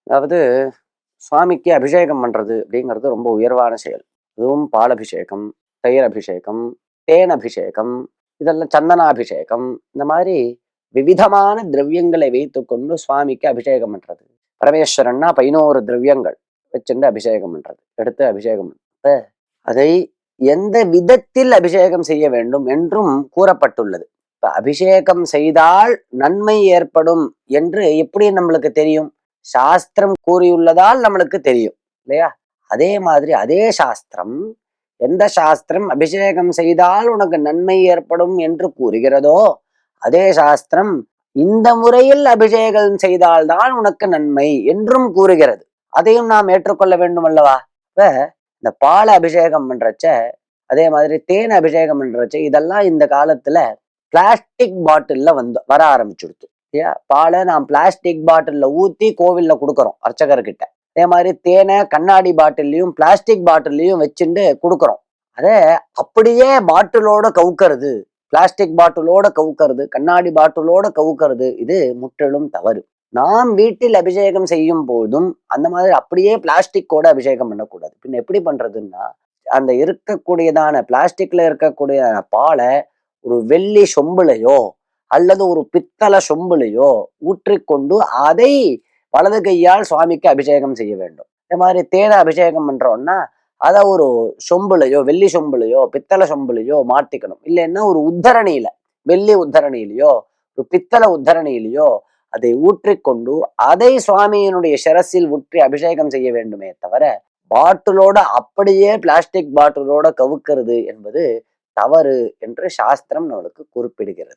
அதாவது சுவாமிக்கு அபிஷேகம் பண்றது அப்படிங்கிறது ரொம்ப உயர்வான செயல். அதுவும் பாலபிஷேகம், தயிர் அபிஷேகம், தேன் அபிஷேகம், இதெல்லாம் சந்தனாபிஷேகம், இந்த மாதிரி விவிதமான திரவியங்களை வைத்துக்கொண்டு சுவாமிக்கு அபிஷேகம் பண்றது. பரமேஸ்வரன்னா 11 திரவியங்கள் வச்சுட்டு அபிஷேகம் பண்றது, எடுத்து அபிஷேகம் பண்றது. அதை எந்த விதத்தில் அபிஷேகம் செய்ய வேண்டும் என்றும் கூறப்பட்டுள்ளது. இப்ப அபிஷேகம் செய்தால் நன்மை ஏற்படும் என்று எப்படி நம்மளுக்கு தெரியும்? சாஸ்திரம் கூறியுள்ளதால் நம்மளுக்கு தெரியும் இல்லையா? அதே மாதிரி அதே சாஸ்திரம், எந்த சாஸ்திரம் அபிஷேகம் செய்தால் உனக்கு நன்மை ஏற்படும் என்று கூறுகிறதோ அதே சாஸ்திரம் இந்த முறையில் அபிஷேகம் செய்தால்தான் உனக்கு நன்மை என்றும் கூறுகிறது. அதையும் நாம் ஏற்றுக்கொள்ள வேண்டும் அல்லவா? இப்ப இந்த பால் அபிஷேகம் பண்றச்ச, அதே மாதிரி தேன் அபிஷேகம் பண்றச்ச, இதெல்லாம் இந்த காலத்துல பிளாஸ்டிக் பாட்டில்ல வர ஆரம்பிச்சுடுத்து. பாலை நாம் பிளாஸ்டிக் பாட்டில்ல ஊத்தி கோவில்ல கொடுக்கறோம் அர்ச்சகர்கிட்ட. அதே மாதிரி தேனை கண்ணாடி பாட்டில்லையும் பிளாஸ்டிக் பாட்டில்லையும் வச்சுட்டு கொடுக்கறோம். அத அப்படியே பாட்டிலோட கவுக்கிறது, பிளாஸ்டிக் பாட்டிலோட கவுக்கிறது, கண்ணாடி பாட்டிலோட கவுக்கிறது, இது முற்றிலும் தவறு. நாம் வீட்டில் அபிஷேகம் செய்யும் போதும் அந்த மாதிரி அப்படியே பிளாஸ்டிக்கோட அபிஷேகம் பண்ணக்கூடாது. பின்ன எப்படி பண்றதுன்னா, அந்த இருக்கக்கூடியதான பிளாஸ்டிக்ல இருக்கக்கூடிய பாலை ஒரு வெள்ளி சொம்புலையோ அல்லது ஒரு பித்தளை சொம்புலையோ ஊற்றிக்கொண்டு அதை வலது கையால் சுவாமிக்கு அபிஷேகம் செய்ய வேண்டும். இந்த மாதிரி தேனை அபிஷேகம் பண்றோம்னா அதை ஒரு சொம்புலையோ வெள்ளி சொம்புலையோ பித்தளை சொம்புலையோ மாட்டிக்கணும். இல்லைன்னா ஒரு உத்தரணியில, வெள்ளி உத்தரணியிலையோ ஒரு பித்தளை உத்தரணியிலையோ அதை ஊற்றிக்கொண்டு அதை சுவாமியினுடைய சிரசில் ஊற்றி அபிஷேகம் செய்ய வேண்டுமே தவிர, பாட்டிலோட அப்படியே பிளாஸ்டிக் பாட்டிலோட கவுக்கிறது என்பது தவறு என்று சாஸ்திரம் நம்மளுக்கு குறிப்பிடுகிறது.